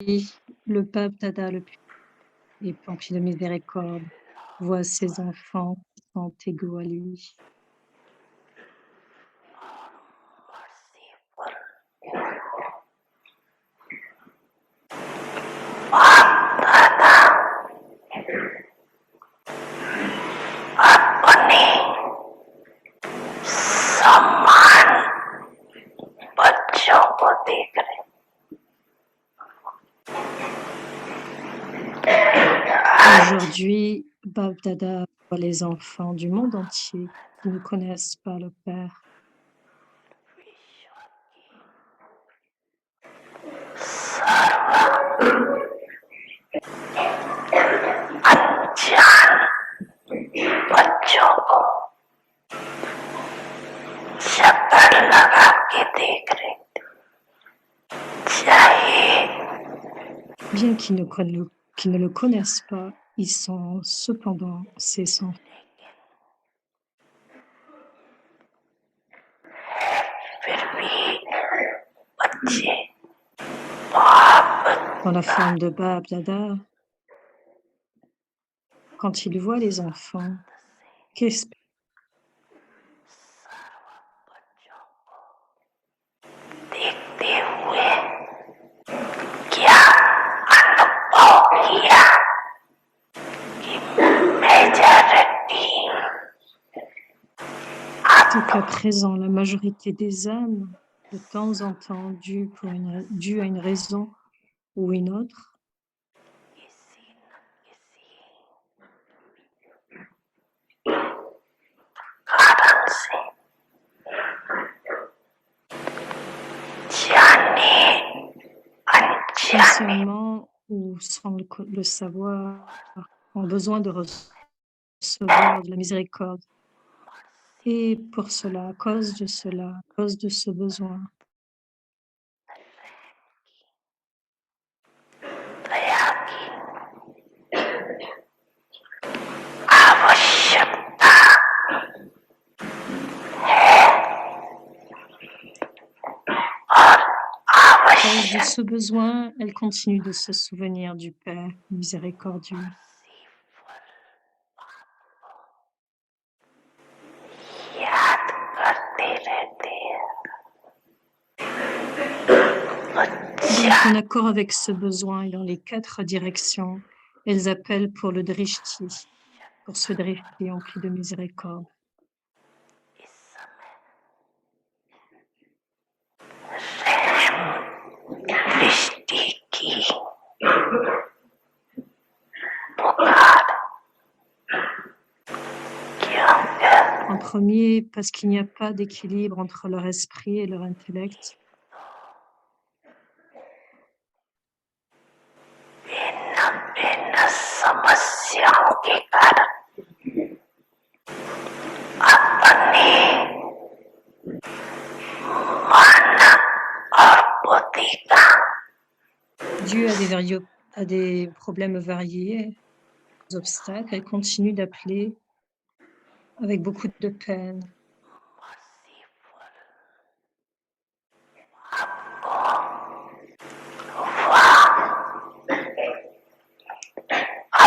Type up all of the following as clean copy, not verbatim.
Le pape Dada le plus et empli de miséricorde, voit ses enfants qui sont égaux à lui. अपने समान बच्चों को देख रहे। Aujourd'hui, Bab Dada voit les enfants du monde entier qui ne connaissent pas le Père. अनजान बच्चों को शक्कर लगा के देख रहे थे। चाहे Bien qu'ils ne le connaissent pas, ils sont cependant ses enfants. फिर भी बच्चे बाप Dans la forme de Bab Dada, quand il voit les enfants, qu'est-ce देखते हुए क्या अनुभव किया कि majority c'est qu'à présent, la majorité des âmes, de temps en temps, due à une raison ou une autre, किसी न किसी कारण से जाने अनजाने consciemment ou sans le savoir, ont besoin de recevoir de la miséricorde. Et pour cela, à cause de ce besoin, दया की आवश्यकता और à cause de आवश्यक ce besoin, elle continue de se souvenir du Père miséricordieux. याद करते रहते हैं। Donc, en accord avec ce besoin et dans les 4 directions, elles appellent pour le drishti, pour ce drishti empli de miséricorde. इस समय दृष्टि की पुकार क्योंकि En premier, parce qu'il n'y a pas d'équilibre entre leur esprit et leur intellect. भिन्न भिन्न समस्याओं के कारण अपने मन और बुद्धि का Dû à des problèmes variés, des obstacles, elle continue d'appeler avec beaucoup de peine.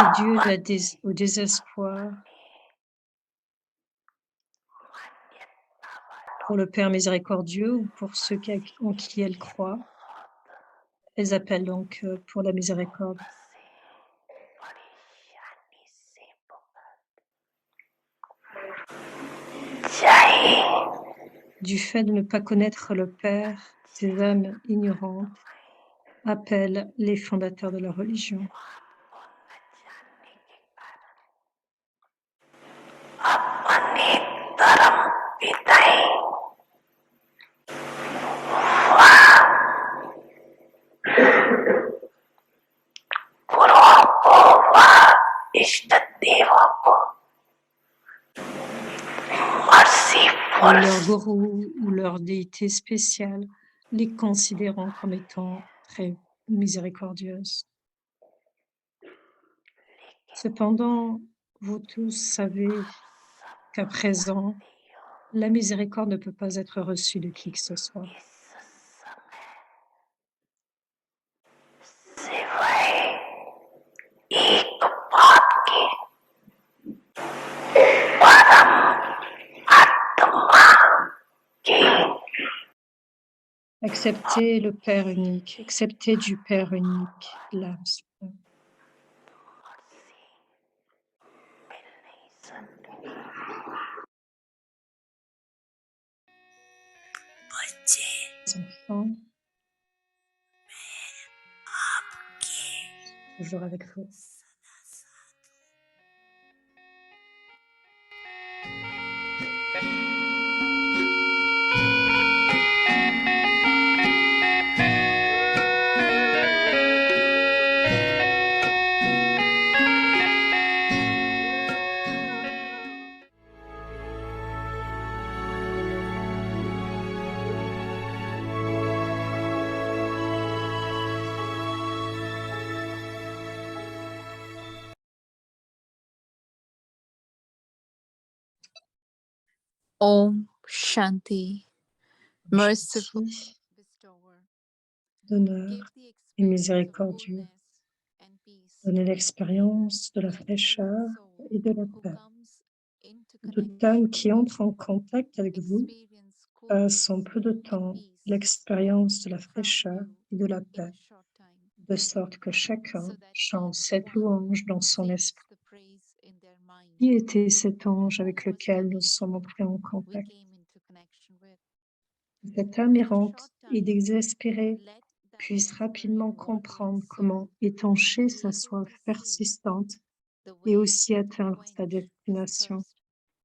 Et dû au désespoir pour le Père miséricordieux ou pour ceux en qui elle croit, elles appellent donc pour la miséricorde. चाहे Du fait de ne pas connaître le Père, ces âmes ignorantes appellent les fondateurs de leur religion. अपने धर्म पिताएं गुरुओं को व इष्ट देवों को Ou merciful leur gourou ou leur déité spéciale, les considérant comme étant très miséricordieuses. Cependant, vous tous savez qu'à présent, la miséricorde ne peut pas être reçue de qui que ce soit. Accepter le Père unique, accepter du Père unique, l'âme sœur. Les enfants, toujours avec vous. Om Shanti, merciful Gentil, bestower, donneur give the et experience of miséricordieux, coolness and peace donnez l'expérience de la to every fraîcheur soul et de la who paix. comes into Toute âme connection qui with entre en contact avec vous experience passe en coolness peu de and temps peace l'expérience de la from fraîcheur you et de la in paix, a short time, de sorte que chacun so that chante each cette one louange dans son sings esprit. the praise in their mind. Qui était cet ange Who avec was the lequel nous being sommes entrés en we contact? came into connection with? Cette âme In a errante short et time, désespérée let that puisse rapidement desperate comprendre wandering comment soul étancher be sa able soif to see persistante the et way aussi to atteindre sa quench his destination. thirst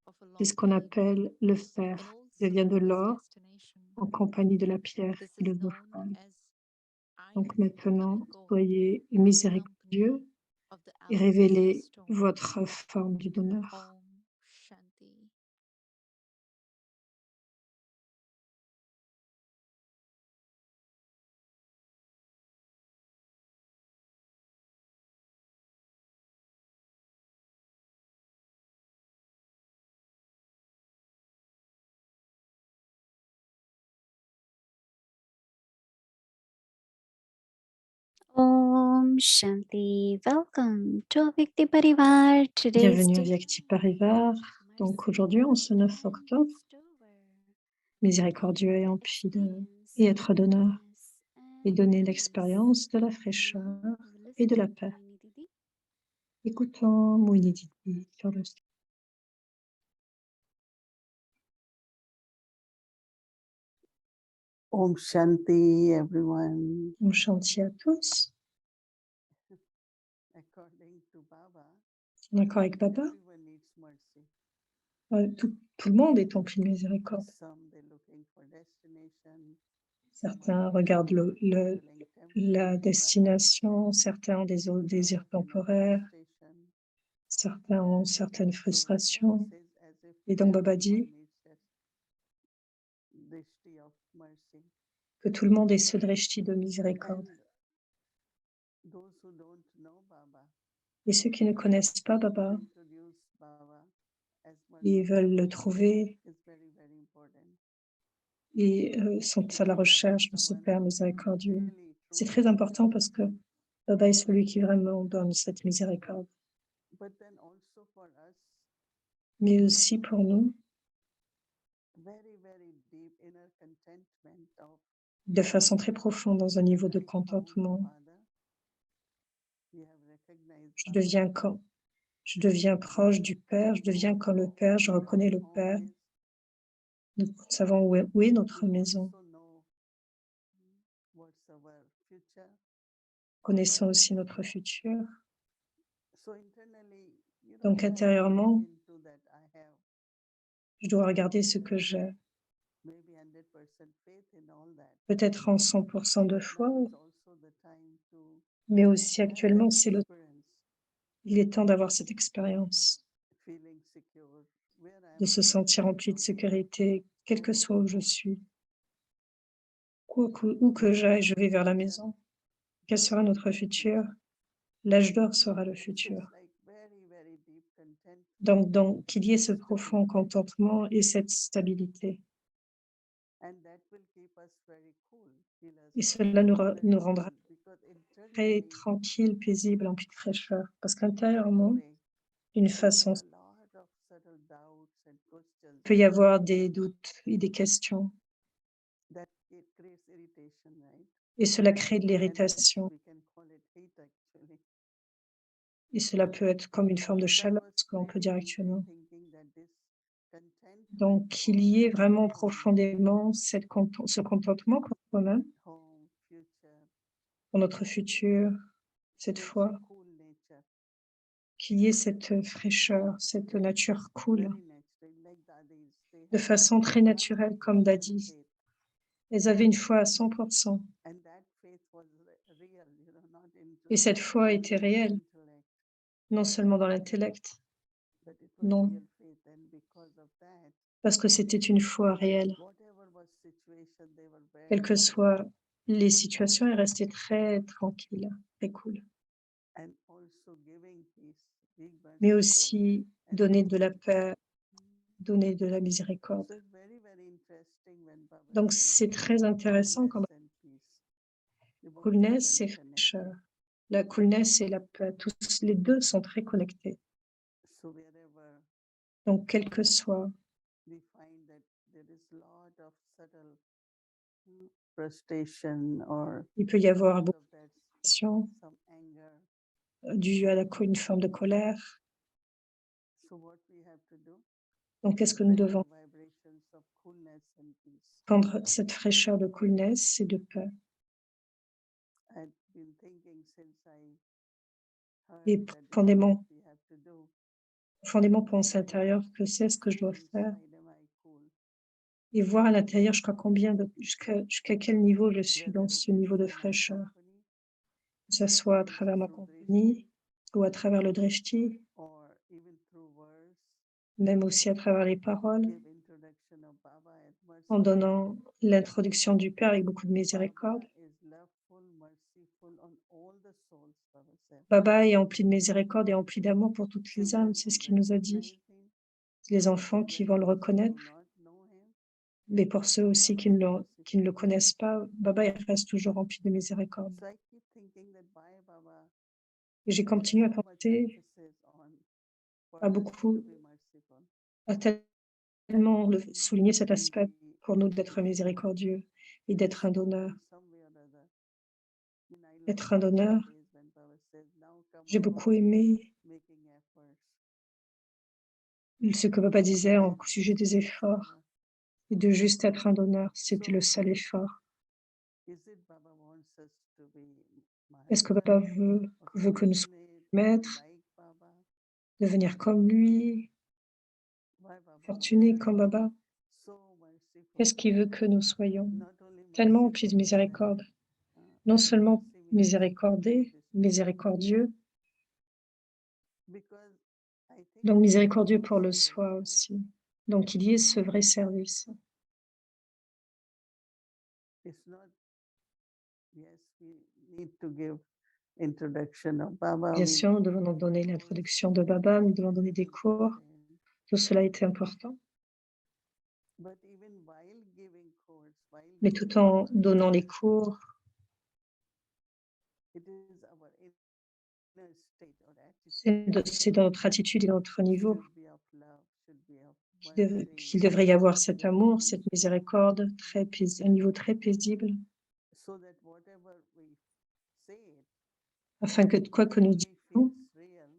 of a C'est ce long qu'on life. appelle le In fer. all Il devient de souls, his l'or destination. en compagnie de la pierre This et is le known wolfram. as Donc Iron maintenant, Flamingo, soyez the miséricordieux company of the et Alabaster révélez Stone. votre forme du donneur. Om Shanti. Om Shanti. Welcome to Vikti Parivar. Today's Bienvenue à day. Vyakti Parivar. Donc aujourd'hui, en ce 9 octobre, miséricordieux et empile et être donneur et donner l'expérience de la fraîcheur et de la paix. Écoutons Mouni Didi sur le Om Shanti, everyone. Om Shanti à tous. According to Baba, En accord avec Baba, everyone needs mercy. tout le monde est empli de miséricorde. Some they're looking for destination. Certains regardent la destination, certains ont des désirs temporaires, certains ont certaines frustrations. Et donc Baba dit que tout le monde est ce drishti de miséricorde. Et ceux qui ne connaissent pas Baba, ils veulent le trouver et sont à la recherche de ce Père miséricordieux. C'est très important parce que Baba est celui qui vraiment donne cette miséricorde. Mais aussi pour nous, de façon très profonde, dans un niveau de contentement, je deviens proche du Père, je deviens comme le Père, je reconnais le Père. Nous savons où est notre maison. Connaissons aussi notre futur. Donc intérieurement, je dois regarder ce que j'ai. Peut-être en 100% de foi, mais aussi actuellement, il est temps d'avoir cette expérience, de se sentir rempli de sécurité, quel que soit où je suis. Où que j'aille, je vais vers la maison. Quel sera notre futur? L'âge d'or sera le futur. Donc qu'il y ait ce profond contentement et cette stabilité. Et cela nous rendra très tranquilles, paisibles, emplis de fraîcheur. Parce qu'intérieurement, d'une façon, il peut y avoir des doutes et des questions irritation, right? et cela crée de And l'irritation we can call it hate actually. et cela peut être comme une forme de So I chaleur, was ce qu'on peut praying dire and actuellement. thinking that this contentment Donc qu'il for y ait vraiment home, profondément ce contentement pour soi-même, home, future, pour notre futur, cette also foi, cool nature, qu'il y ait cette fraîcheur, cette nature cool, very natural, like Dadis. They de had façon très naturelle, comme 100% Dadi. faith, Elles avaient une foi à 100%. and that faith was real, not Et cette foi only était in the réelle, intellect, non seulement dans l'intellect, but it was non, real faith. And because of that, parce que c'était une foi réelle. whatever was situation, they were Quelles very que cool. soient les situations, elles restaient très tranquilles, très cool. And also giving peace, being Mais merciful, aussi and donner de la paix, Mm. donner de la miséricorde. So it's very, very interesting when Baba Donc says c'est très intéressant quand coolness and peace. They both are coolness very et connected. fraîcheur. La coolness et la paix, tous les deux sont très connectés. So wherever Donc quel que soit, we find that there is a lot of subtle frustration or il peut y avoir because beaucoup of that de passion some anger. due à une forme de colère. So what we have to do? Donc qu'est-ce que nous Bring devons the vibrations of coolness and peace. prendre cette fraîcheur de coolness et de paix. I've been thinking since I Et heard that this is what profondément, we have to do. profondément penser intérieur que c'est ce que je Feel dois faire. inside, am I cool? Et voir à l'intérieur jusqu'à quel niveau je suis Whether dans it ce is niveau de through my fraîcheur, company, que ce soit à it is travers ma through compagnie drishti, ou à travers le drishti, or even through words. même aussi à travers les paroles, Give introduction of Baba as en merciful. donnant l'introduction du Père avec beaucoup de miséricorde. Baba is loveful, merciful on all the souls, Baba said. Baba est empli de miséricorde et empli d'amour pour toutes les âmes, Children c'est who ce qu'il nous a dit. recognize him, Les enfants qui even vont le those who reconnaître, do not know him, mais pour ceux aussi Baba is qui ne le merciful. connaissent pas, Baba il reste toujours rempli de miséricorde. So I keep thinking that why Baba Et j'ai put continué à so much penser emphasis on for à us to beaucoup, be merciful. à tellement souligner cet And aspect pour nous d'être miséricordieux et d'être un donneur. in some way or other. And I love Être un those donneur, days when Baba says, now come j'ai on, beaucoup aimé making efforts. ce que Papa disait au And sujet des just, efforts et de juste être un donneur. C'était le so seul effort. is it Baba wants us to be Est-ce que master Papa or veut que nous soyons fortunate or maîtres, like Baba? devenir comme lui, Why Baba wants fortunés us comme to be Baba? so merciful? Qu'est-ce qu'il veut que nous soyons? Not only Tellement emplis de merciful, but miséricorde. Non in seulement mercy we have to miséricordés, this miséricordieux, because I think donc this is miséricordieux true pour le service, soi right? aussi. Donc il y ait ce vrai service. It's not, yes, we need to give introduction of Baba. Bien We sûr, nous need to devons give donner course, l'introduction de Baba, nous devons donner des cours. important. Tout cela était important. But even while giving course, while Mais giving tout en donnant les introduction, cours, it is our inner state or attitude c'est dans notre attitude et notre niveau should be of love, should be of mercy, qu'il devrait y avoir cet very amour, cette peaceful, miséricorde, un niveau très paisible, so that whatever we say, afin que quoi que nous only disions, feels real,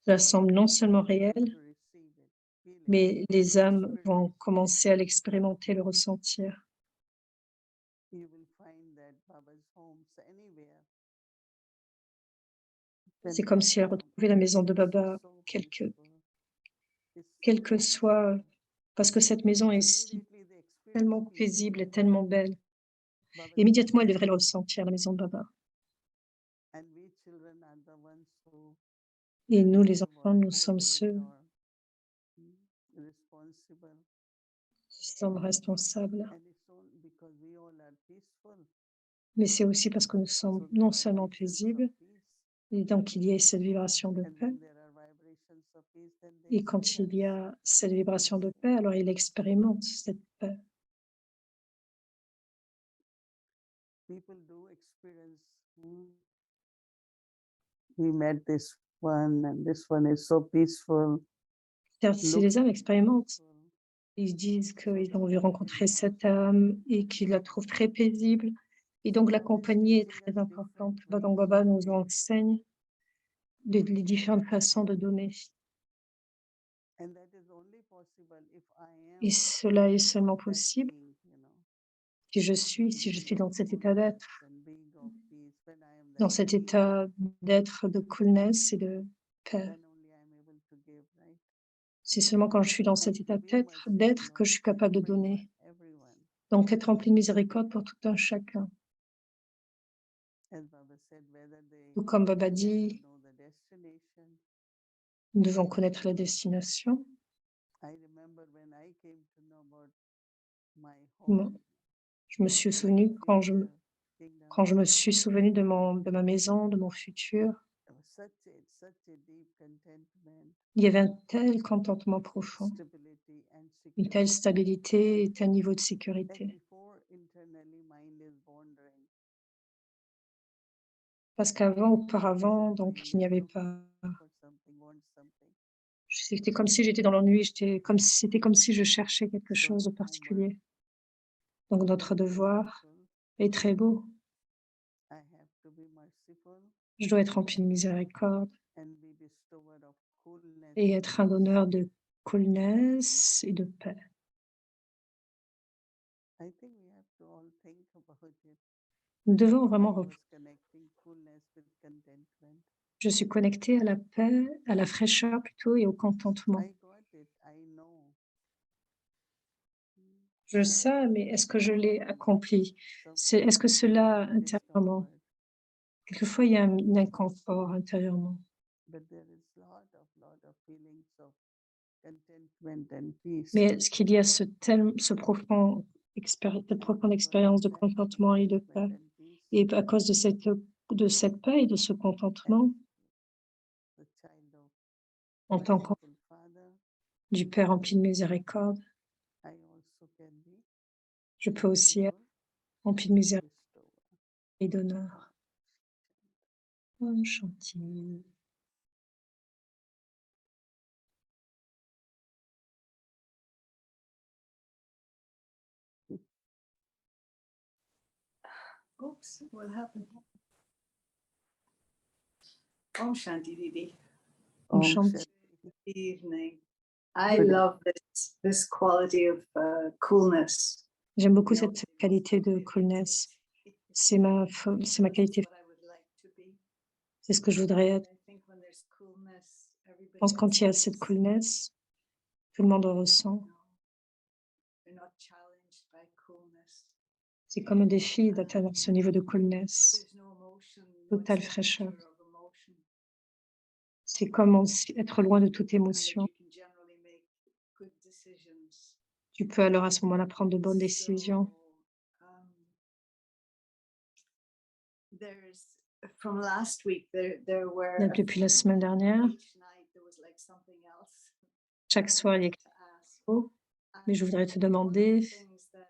cela semble non seulement people are réel, going to receive it, feel it, mais les âmes vont experience. commencer à l'expérimenter, le ressentir. You will find that Baba's homes anywhere. C'est comme si elle retrouvait la maison de Baba, quel que soit, parce que cette maison est si tellement paisible et tellement belle. Immédiatement, elle devrait le ressentir, la maison de Baba. Et nous, les enfants, nous sommes ceux qui sommes responsables. Mais c'est aussi parce que nous sommes non seulement paisibles, et donc il y a cette vibration de paix. Et quand il y a cette vibration de paix, alors il expérimente cette paix. People do experience. We met this one, and this one is so peaceful. Si les âmes expérimentent Ils disent qu'ils ont vu rencontrer cette âme et qu'ils la trouvent très paisible. Et donc la compagnie est très importante. Donc Baba nous enseigne les différentes façons de donner. And that is only possible if I Et am cela est seulement that possible being, si je suis dans cet état d'être, and being of peace, when I am dans that cet being, état d'être de coolness et de paix. then only I am able to give, right? C'est seulement quand je suis dans cet And état to be d'être que je merciful suis capable de of donner. everyone. Donc être rempli de miséricorde pour tout un chacun. As Baba said, whether they Tout comme Baba have to dit, know the destination. nous devons connaître la destination. I remember when I came to know about my Moi, home, je me suis my souvenu quand future kingdom, je me suis souvenu de ma maison, de mon futur. there was such a deep contentment, Il y avait un tel contentement profond, stability and une telle security stabilité et un niveau de that sécurité. before internally mind is wandering. Parce auparavant, donc il n'y avait pas. For something, want something. C'était comme si j'étais dans l'ennui, c'était comme si je cherchais quelque chose de So particulier. Donc notre homework is devoir beautiful. est très beau. I have to be merciful Je dois être rempli de miséricorde and be bestower of coolness. et être un donneur de coolness et de paix. I think we have to all think about it. Nous devons I vraiment. was connecting coolness with contentment. Je suis connectée à la paix, à la fraîcheur plutôt et au contentement. I got it. I know. Je sais, mais est-ce que je l'ai accompli? Est-ce que cela intérieurement? Quelquefois, il y a un inconfort intérieurement. But there is lot of feelings of contentment and peace. Mais est-ce qu'il y a cette profonde expérience de contentement et de paix? Et à cause de cette paix et de ce contentement, The child of en tant que merciful Father, du Père rempli de miséricorde, I also can be je peux aussi être giver rempli de and miséricorde bestower. et d'honneur. Om Shanti. Oops, what happened? Om Shanti Didi. Om Om Shanti. Shanti. Good evening. I Good love this quality of coolness. J'aime beaucoup You know, cette qualité de coolness. C'est ma qualité. That's what I would like to be. C'est ce que je voudrais être. I think when there's coolness, everybody Je pense que quand il y a else cette is, coolness, tout le monde le ressent. you know, you're not challenged by coolness. C'est comme un défi d'atteindre ce niveau de coolness. There's no emotion, no Totale fraîcheur. expenditure of emotion. C'est comme être loin de toute And that émotion. you can generally make good decisions. Tu peux alors à ce moment-là prendre de bonnes décisions. So, there's from last week there were Donc, depuis la semaine dernière, each night there was like something else chaque soir, il y a to quelque ask. chose. Mais je And voudrais te one of the demander, things that,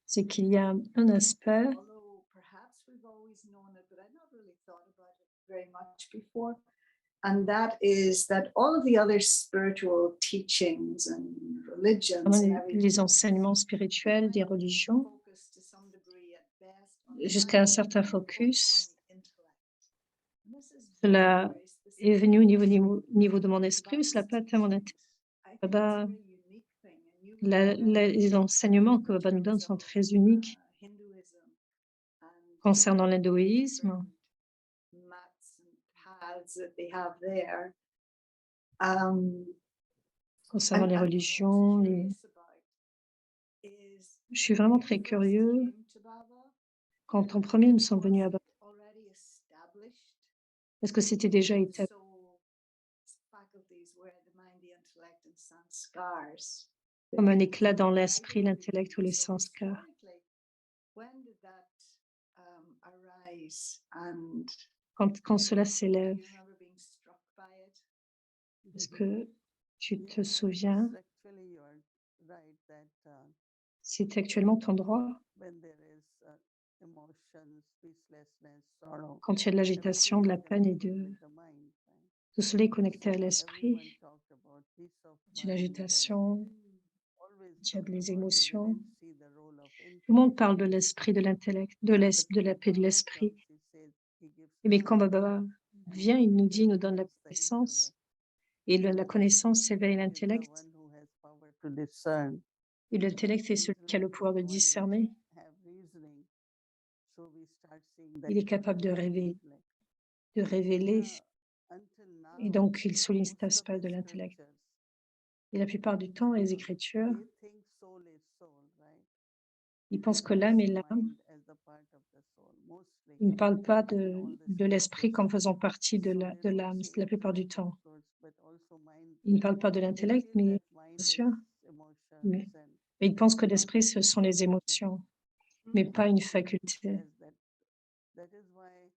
c'est qu'il y a un aspect, although perhaps we've always known it, but I've not really thought about it very much before. And that is that all of the other spiritual teachings and religions pendant and everything les enseignements spirituels des religions, focus to some degree at best on jusqu'à un mind, certain focus focus, on the intellect. And this is cela very specific. est venu au niveau de mon esprit, ou cela peut être mon intérêt. I think it's a Baba, very unique thing, and you would know that les enseignements que Baba nous donne sont très uniques Hinduism and concernant l'hindouisme, different mats and paths that they have there. Um, concernant les and what I was religions. curious about is Je suis vraiment when you très first curieux. came to Baba, Quand en premier nous sommes venus à was Baba, it already established? est-ce que c'était déjà établi? So faculties were the mind, the intellect, and sanskars. Comme un éclat dans l'esprit, l'intellect ou les So sanskars. historically, when did that arise? And Quand cela do s'élève, you remember being struck by it? est-ce que tu te Yes, yes, souviens? actually, you are right that C'est actuellement ton droit. when there is emotions, peacelessness, sorrow, Quand il y a de l'agitation, de la peine et de tout cela est connecté à l'esprit. Everyone talked about peace of C'est mind and l'agitation, always il y a but les they émotions. didn't see the role of Tout le monde intellect. parle de l'esprit, de l'intellect, de la paix de Baba l'esprit. comes, he says, he gives Mais quand knowledge Baba and vient, il nous dit, il nous donne la activates the connaissance. intellect. Et la And connaissance éveille intellect is the l'intellect. one who has power to discern. Et l'intellect est celui qui a le Intellect is pouvoir de the one which discerner. have reasoning. So we start seeing Il that est capable de intellect. révéler. Until Et now, donc, il souligne most cet of aspect the de l'intellect. scriptures, Et la plupart du temps, les they Écritures, think soul is soul, right? ils They pensent que don't l'âme est see l'âme. mind as the part of the soul, mostly. Ils ne parlent pas In all the de l'esprit scriptures. comme faisant partie de So they don't l'âme, see la plupart du intellect, temps. of course, but also mind. Ils ne parlent pas de They l'intellect, feel mais that bien mind sûr, is emotions mais and ils pensent que not l'esprit, a ce sont les faculty. émotions, mais pas une faculté. Says that is why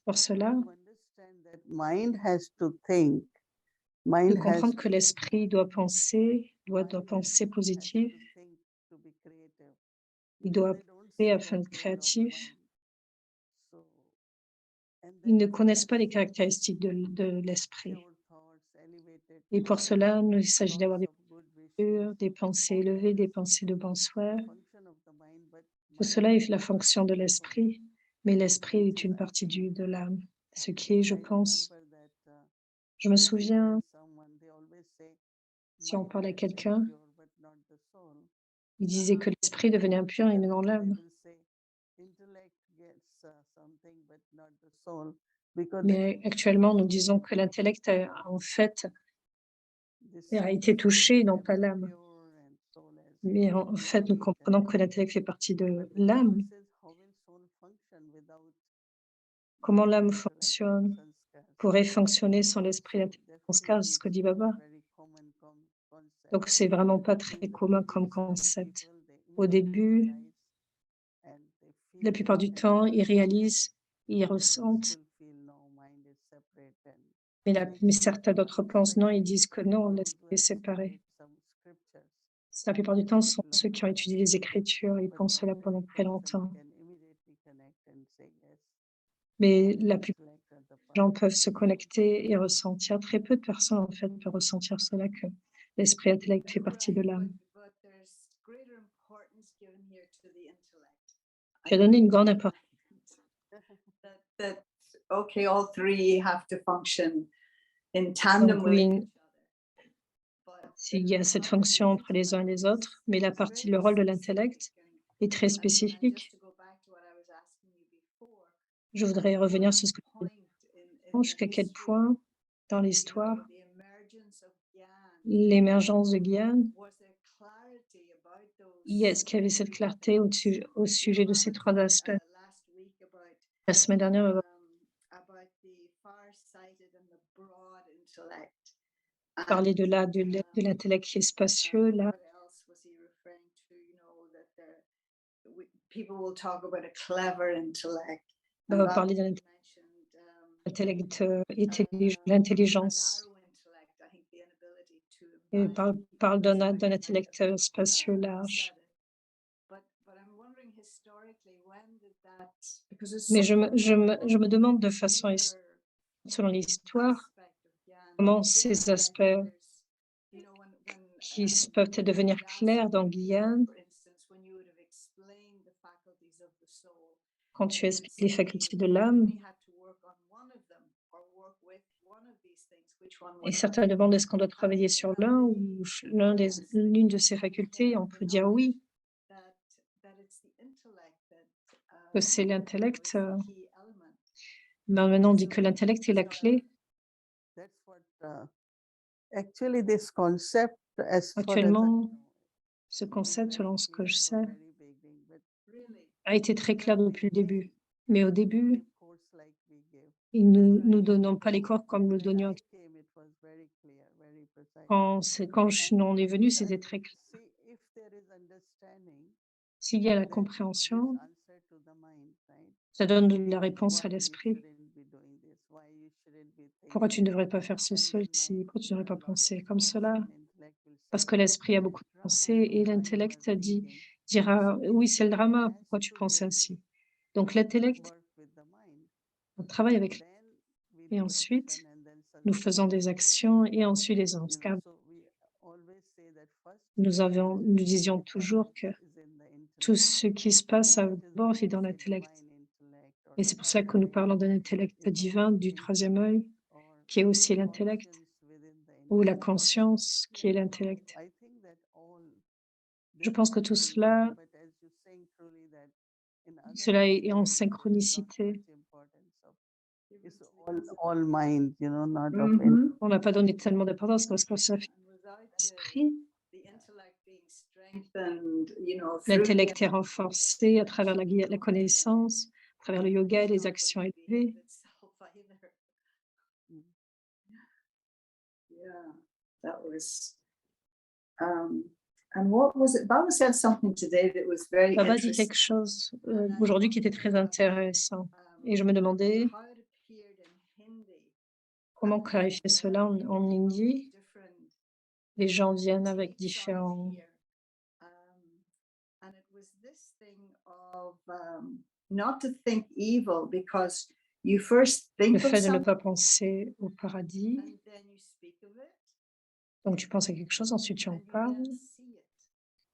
Pour cela, to understand that mind has to think. de Mind has comprendre que to l'esprit doit penser, doit mind penser has positif, to think to be creative. il Because doit they don't penser see afin that de role of créatif. mind. So, and Ils ne then connaissent pas les that's caractéristiques de l'esprit. pure thoughts, elevated Et pour cela, il s'agit thoughts d'avoir des of good wishes, pures, des pensées élevées, des pensées de bonsoir. function of the mind, but Tout mind cela is est la fonction de l'esprit, mais l'esprit est une partie de l'âme. Ce qui est, je I pense, remember that je me if you souviens, tell someone, they always say si on mind parle à gets quelqu'un, impure, but not the soul. il disait que l'esprit devenait impur et non I l'âme. will say intellect gets something, but not the soul, because Mais actuellement, nous disons que l'intellect a en fait this a été touché, non pas l'âme. pure and soul as Mais en fait, nous knowledge comprenons que l'intellect fait partie de But the l'âme. Lord says, how will soul function without Comment mind, l'âme intellect, and fonctionne, sanskars? pourrait fonctionner sans l'esprit, So l'intellect, le sanskar, c'est ce que dit Baba. very common concept. Donc, c'est vraiment pas In très the commun comme beginning, some concept. people, they Au début, realize and they feel la plupart it, du and temps, ils others say, réalisent, ils "We ressentent, still feel no, mind is separate." And mais certains d'autres pensent non, ils disent que non, those l'esprit who est have séparé. studied some scriptures, La plupart du temps, ce sont long ceux qui ont étudié les Écritures, ils but pensent cela pendant ordinary très person longtemps. can immediately connect and say, yes, Mais mind la and plupart intellect are the des part gens of peuvent the se soul. connecter et ressentir. Très peu de personnes, en fait, peuvent ressentir cela, que l'esprit intellect fait partie de l'âme. But there's greater importance given here to the intellect. Tu as donné une grande importance. That okay, all three have to function in tandem Donc, with oui, each other. But il y a cette fonction entre les uns et les autres, mais la partie, le rôle de l'intellect est très spécifique. Je voudrais revenir sur ce que tu dis, jusqu'à quel point, dans l'histoire, l'émergence de Gyan, est-ce qu'il y avait cette clarté au sujet de ces trois aspects? La semaine dernière, Baba parlait de l'intellect qui est spacieux, là. People will talk about a clever intellect. Baba parlait de l'intellect l'intelligence, et parle d'un intellect spacieux large. Mais je me demande de façon, selon l'histoire, comment ces aspects qui peuvent devenir clairs dans Gyan, quand tu expliques les facultés de l'âme, et certains demandent est-ce qu'on doit travailler sur l'un ou l'une de ces facultés, on peut dire oui, que c'est l'intellect. Mais maintenant on dit que l'intellect est la clé. That's what actually this concept, as far as I Actuellement, know, ce was concept, very selon ce que clear je from sais, very beginning, but a été très clair depuis le début. Mais au début, give course like we give. nous donnons pas les cours comme nous le donnions. When I came, it was very clear, very precise. Quand on est venu, c'était très clair. See, if there is understanding, S'il y a la that gives compréhension, answer to the mind, right? ça donne la réponse Why à you l'esprit. shouldn't be doing this, why you shouldn't be Pourquoi tu ne thinking. devrais pas faire And ceci, then pourquoi tu ne mind devrais pas will have a lot of penser comme thoughts, cela? and intellect will Parce say, que l'esprit a "That beaucoup is de drama, pensées et why you are l'intellect thinking." dira oui, c'est le drama, Has pourquoi tu to penses really ainsi? Donc l'intellect, work with the mind. on travaille avec Then we et do ensuite action and then nous sanskar faisons des follows. actions et ensuite les You know, sanskars. so we always say that nous disions toujours que tout ce qui se passe d'abord est dans l'intellect. Et c'est pour cela que nous parlons d'un intellect divin, du troisième œil, qui est aussi l'intellect, ou la conscience, qui est l'intellect. Je pense que tout cela est en synchronicité. All mind, not of Mhm. On n'a pas donné tellement d'importance parce que ça fait And without l'esprit. the intellect being strengthened, through the L'intellect est renforcé à travers la connaissance, à travers le yoga et les actions élevées. itself either. Yeah, that was. And what was it? Baba said something today that was very Baba dit interesting. quelque chose aujourd'hui qui était très intéressant. Et je me demandais How it appeared in Hindi. comment clarifier cela en hindi. Les gens viennent avec différents. And it was this thing of not to think evil because you first Le think of fait de ne something pas penser au paradis. and then you speak of it Donc tu penses à quelque chose, ensuite tu en and you parles. then see it.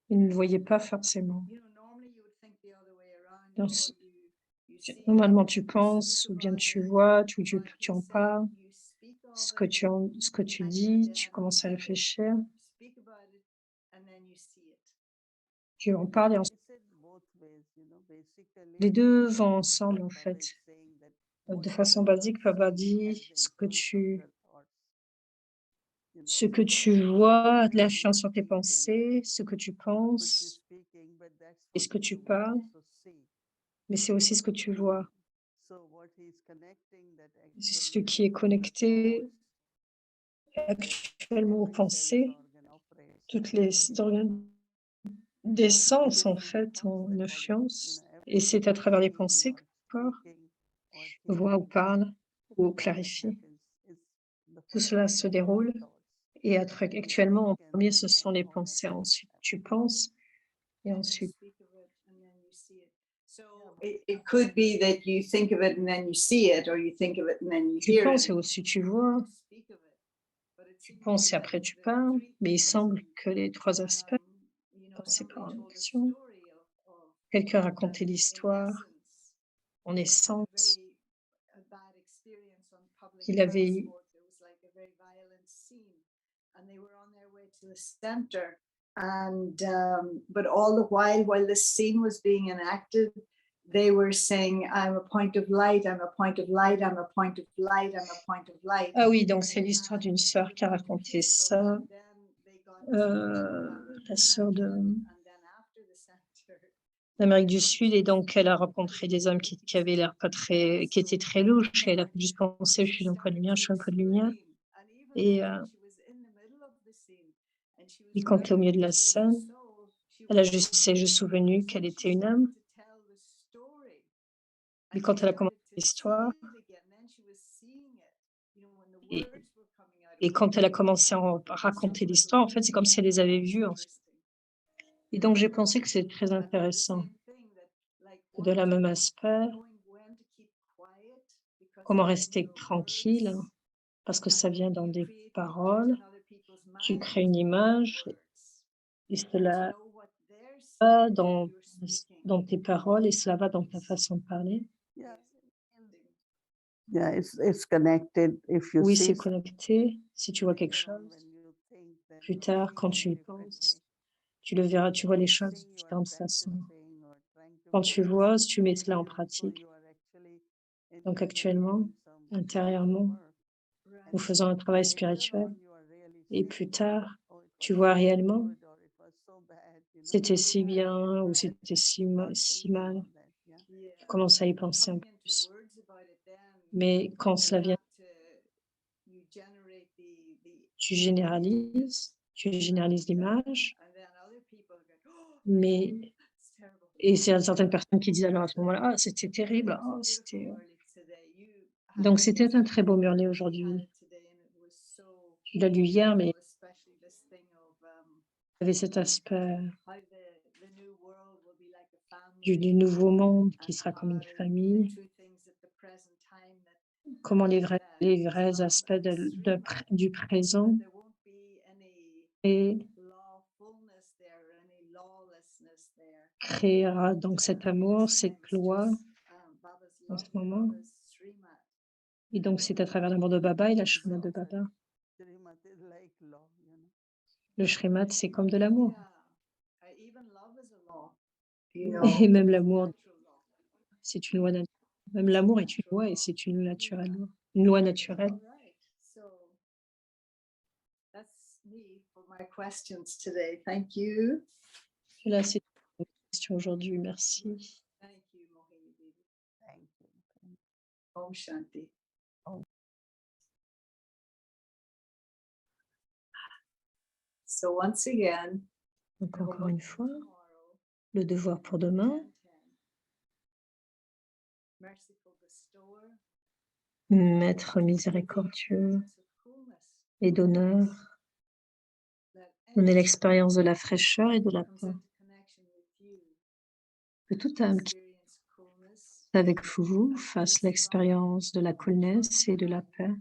Ils ne le voyaient pas forcément. Normally you would think the other way around. Donc, You see it, normalement you tu speak penses ou bien about tu it, vois, but tu you en say, parles. you speak of Ce que it, tu and dis, then tu commences à réfléchir, you speak about it, and then you see it. tu en parles et ensuite les deux vont ensemble en fait. De façon basique, Baba dit ce que tu vois a de l'influence sur tes pensées, ce que tu penses et ce que tu parles, mais c'est aussi ce que tu vois. Ce qui est connecté actuellement aux pensées, toutes les organes des sens en fait ont une influence et c'est à travers les pensées que le corps voit ou parle ou clarifie. Tout cela se déroule et actuellement en premier ce sont les pensées. Ensuite tu penses et ensuite Speak of it, and then you see it. So it could be that you think of it and then you see it, or you think of it and then you tu hear penses it. et aussi tu vois, You speak of it. But it tu seems penses et that après tu the parles, three mais il things, semble que les trois aspects, pensée somebody par told a action, story of quelqu'un a that raconté in l'histoire essence, en had a essence bad experience on public qu'il avait eu. transport. There was like a very violent scene, and they were on their way to the center. And but all the while this scene was being enacted, they were saying, "I'm a point of light. I'm a point of light. I'm a point of light. I'm a point of light." Ah oui, donc c'est l'histoire d'une sœur qui a raconté ça, And then they got la sœur and then after the center, d'Amérique du Sud, et donc elle a rencontré des hommes qui avaient l'air pas très, qui étaient très louches, et elle a juste pensé, je suis dans le point de lumière, je suis dans le point de lumière. Et, et quand elle est au milieu de la scène, elle a juste s'est juste souvenue qu'elle était une âme. Mais quand elle a commencé l'histoire, et, et quand elle a commencé à raconter l'histoire, en fait, c'est comme si elle les avait vus. En fait. Et donc, j'ai pensé que c'est très intéressant. De la même aspect, comment rester tranquille, parce que ça vient dans des paroles. Tu crées une image et cela va dans tes paroles et cela va dans ta façon de parler. Yeah, it's connected. If you Oui, see c'est connecté. Si tu vois quelque chose, plus tard, quand tu y penses, tu le verras, tu vois les choses de différentes façons. Quand tu vois, tu mets cela en pratique. Donc actuellement, intérieurement, nous faisons un travail spirituel et plus tard, tu vois réellement, c'était si bien ou c'était si mal. Tu commences à y penser un peu plus. Mais quand cela vient, tu généralises l'image, mais et c'est certaines personnes qui disent alors à ce moment-là, ah, c'était terrible, oh, c'était. Donc c'était un très beau murlet aujourd'hui. Je l'ai lu hier, mais il y avait cet aspect du nouveau monde qui sera comme une famille. Comment les vrais aspects du présent et créera donc cet amour, cette loi en ce moment. Et donc c'est à travers l'amour de Baba et la Srimad de Baba. Srimad is like law, you know. Le Srimad, c'est comme de l'amour. Even love is a law, you Et know, même l'amour, natural law. c'est une loi naturelle. Même l'amour est une loi et c'est une loi naturelle. All right, so that's me for my questions today. Thank you. Là, c'est une question aujourd'hui. Merci. Thank you, Mohini Devi. Thank you. Om Shanti. So once again, Donc encore homework une fois, tomorrow, le devoir pour demain, 10:10. Merciful bestower, maître miséricordieux moments of coolness, et d'honneur, that donner any l'expérience de la fraîcheur et de la comes paix. into connection with you, Que toute âme qui experience coolness, est avec vous fasse l'expérience de la coolness et de la paix,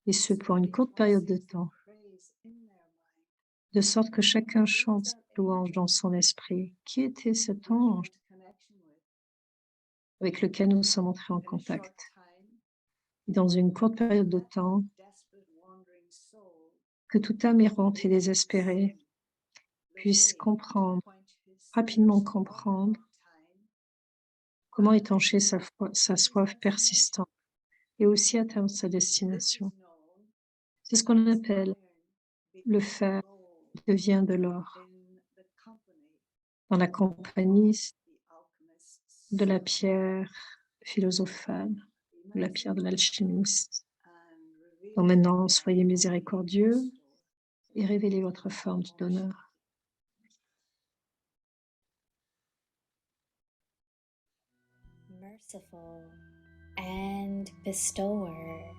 et ce pour une courte période de temps, praise in their mind. de sorte que chacun chante cette louange dans son esprit. Qui était cet We came ange into connection with avec lequel nous sommes entrés en in a short contact? time, Dans une courte période de temps, desperate wandering soul que toute âme errante et désespérée puisse comprendre, rapidement comprendre comment étancher sa soif persistante et aussi atteindre sa destination. C'est ce qu'on appelle le fer devient de l'or dans la compagnie de la pierre philosophale, de la pierre de l'alchimiste. Donc maintenant, soyez miséricordieux et révélez votre forme d'honneur. Merciful and bestower,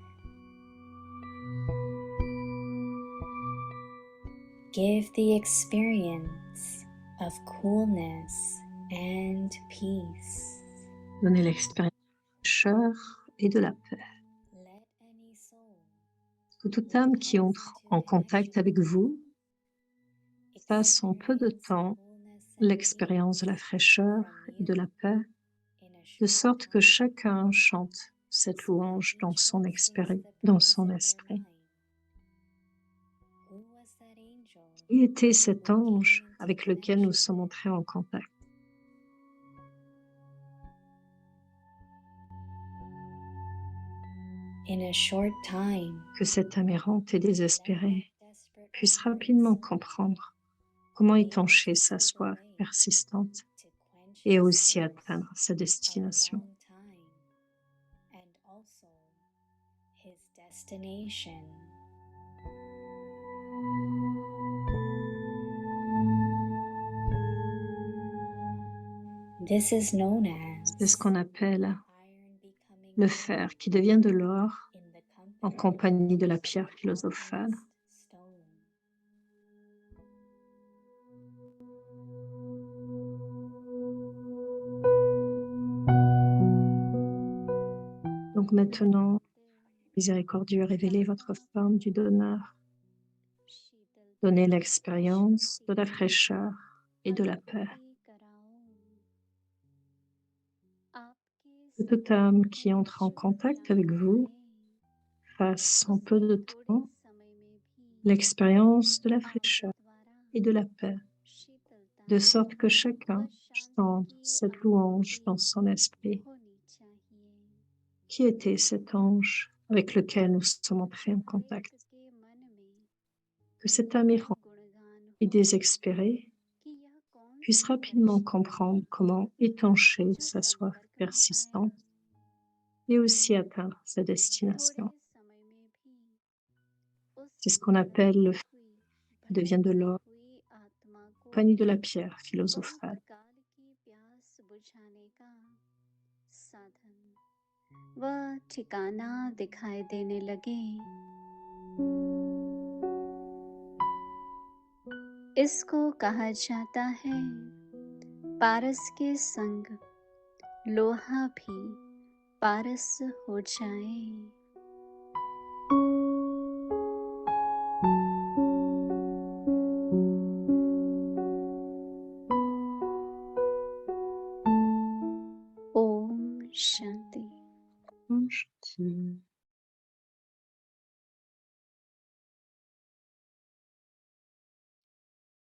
give the experience of coolness and peace. Donnez l'expérience de fraîcheur et de la paix. Let any soul Que toute âme qui entre en contact avec vous fasse en peu de temps l'expérience de la fraîcheur et de la paix, de sorte que chacun chante cette louange dans son esprit. Qui était cet ange avec lequel nous sommes entrés en contact? In a short time, Que cette âme errante et désespérée puisse rapidement comprendre comment étancher sa soif persistante et aussi atteindre sa destination. and also his destination. This is known as C'est ce qu'on appelle iron becoming le fer qui devient de l'or in the en company compagnie de la of pierre philosophale. alchemist stone. Donc maintenant, miséricordieux, révélez votre forme du donneur. Donnez l'expérience de la fraîcheur et de la paix. Que toute âme qui entre en contact avec vous fasse en peu de temps l'expérience de la fraîcheur et de la paix, de sorte que chacun chante cette louange dans son esprit. Qui était cet ange avec lequel nous sommes entrés en contact? Que cet âme errante et désespérée puisse rapidement comprendre comment étancher sa soif persistante et aussi atteindre sa destination. C'est ce qu'on appelle le feu qui devient de l'or, compagnie de la pierre philosophale. वह ठिकाना दिखाई देने लगे। इसको कहा जाता है पारस के संग लोहा भी पारस हो जाए। Shanti. Shanti.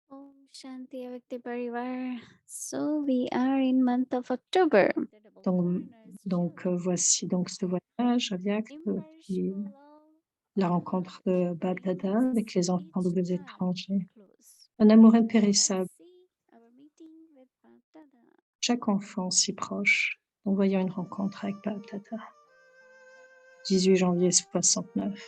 Om Shanti Avyakti Parivar. So we are in month of October. Voici donc ce voyage avec puis la rencontre de Bab Dada avec les enfants doubles étrangers. Un amour impérissable. Chaque enfant si proche en voyant une rencontre avec Bab Dada. 18 janvier 69.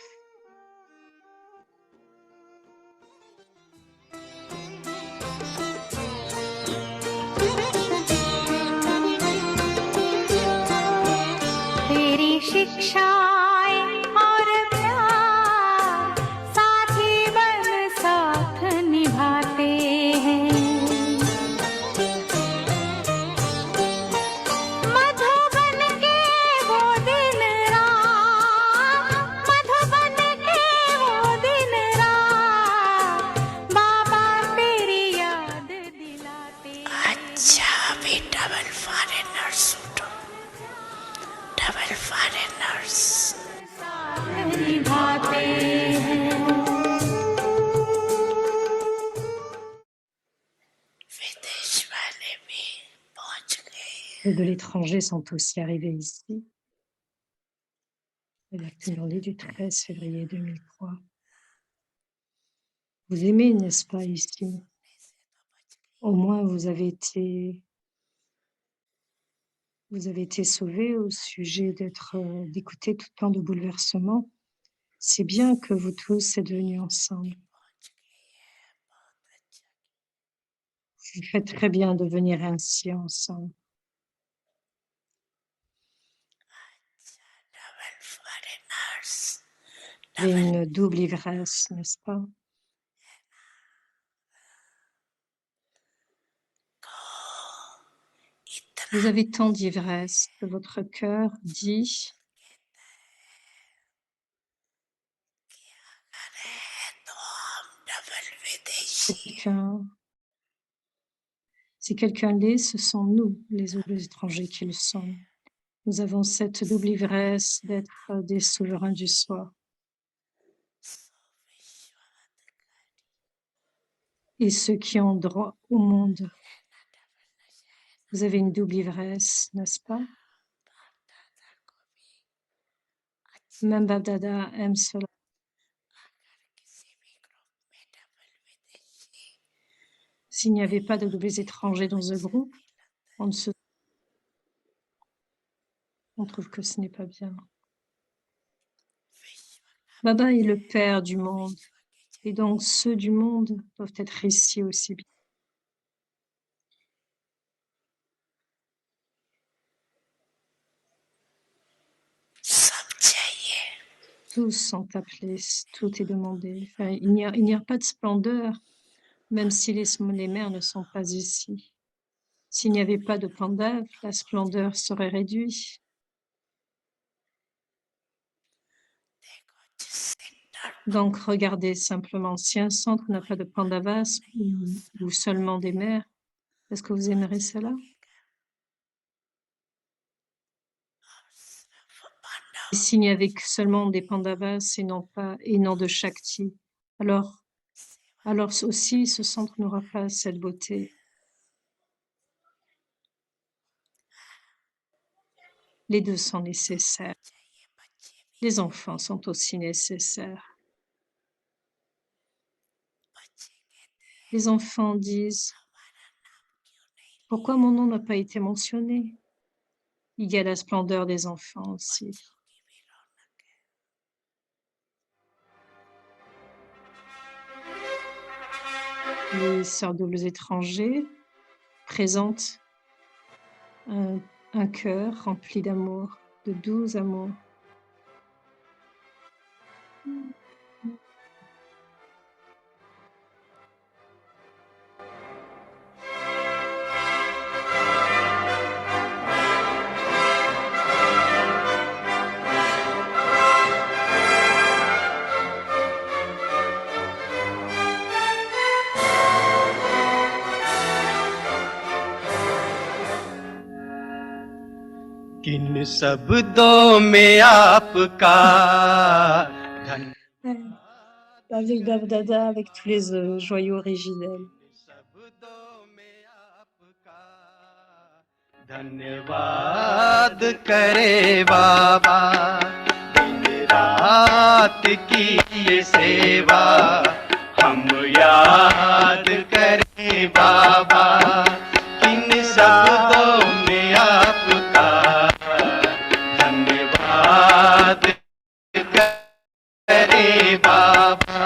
तेरी शिक्षाएं और प्यार साथी बन साथ निभाते हैं मधुबन के वो दिन रात मधुबन के वो दिन रात बाबा तेरी याद दिलाते अच्छा भी डबल फॉरेनर्स डबल फॉरेनर्स निभाते हैं विदेश वाले भी पहुंच गए Les de l'étranger sont aussi arrivés ici. La journée du 13 février 2003. Vous aimez, n'est-ce pas, ici? Au moins, vous avez été sauvés au sujet d'écouter tout tant de bouleversements. C'est bien que vous tous êtes venus ensemble. Vous faites très bien de venir ainsi ensemble. Il y a une double ivresse, n'est-ce pas? Vous avez tant d'ivresse que votre cœur dit si quelqu'un l'est, ce sont nous, les autres étrangers qui le sommes. Nous avons cette double ivresse d'être des souverains du soi. Et ceux qui ont droit au monde. Vous avez une double ivresse, n'est-ce pas? Même Bab Dada aime cela. S'il n'y avait pas de doubles étrangers dans un groupe, on trouve que ce n'est pas bien. Baba est le père du monde, et donc ceux du monde doivent être ici aussi bien. Tous sont appelés, tout est demandé. Enfin, il n'y a pas de splendeur, même si les mères ne sont pas ici. S'il n'y avait pas de Pandav, la splendeur serait réduite. Donc, regardez simplement, si un centre n'a pas de Pandavas ou seulement des mères, est-ce que vous aimerez cela? Et s'il n'y avait que seulement des Pandavas et non de Shakti, alors aussi ce centre n'aura pas cette beauté. Les deux sont nécessaires. Les enfants sont aussi nécessaires. Les enfants disent, pourquoi mon nom n'a pas été mentionné? Il y a la splendeur des enfants aussi. Les sœurs doubles étrangers présentent un cœur rempli d'amour, de doux amour. किन शब्दों में आपका धन Avec Bab Dada, avec tous les joyaux originels. शब्दों में आपका धन्यवाद करे बाबा दिन रात की ये सेवा हम याद करें बाबा किन शब्दों में आपका धन्यवाद करे बाबा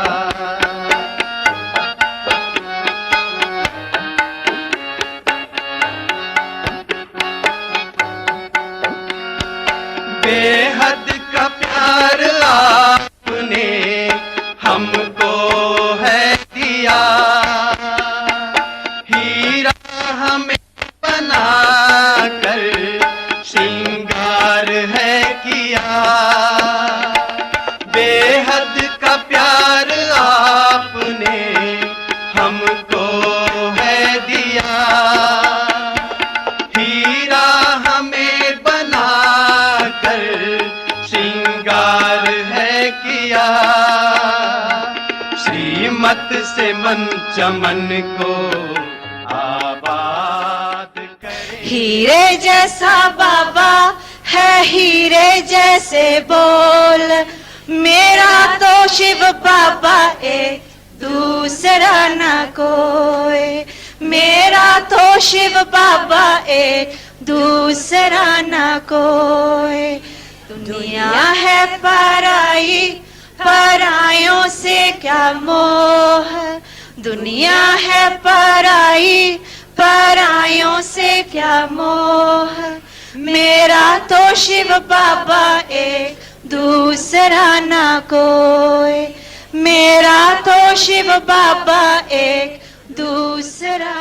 बेहद का प्यार आपने हमको है दिया हीरा हमें बना कर श्रृंगार है किया बेहद का प्यार आपने हमको है दिया हीरा हमें बना कर श्रृंगार है किया श्रीमत से मन चमन को आबाद करे हीरे जैसा बाबा है हीरे जैसे बोल मेरा तो शिव बाबा एक दूसरा न कोई मेरा तो शिव बाबा एक दूसरा न कोई दुनिया है पराई परायों से क्या मोह दुनिया है पराई परायों से क्या मोह मेरा तो शिव बाबा एक दूसरा ना कोई मेरा तो शिव बाबा एक दूसरा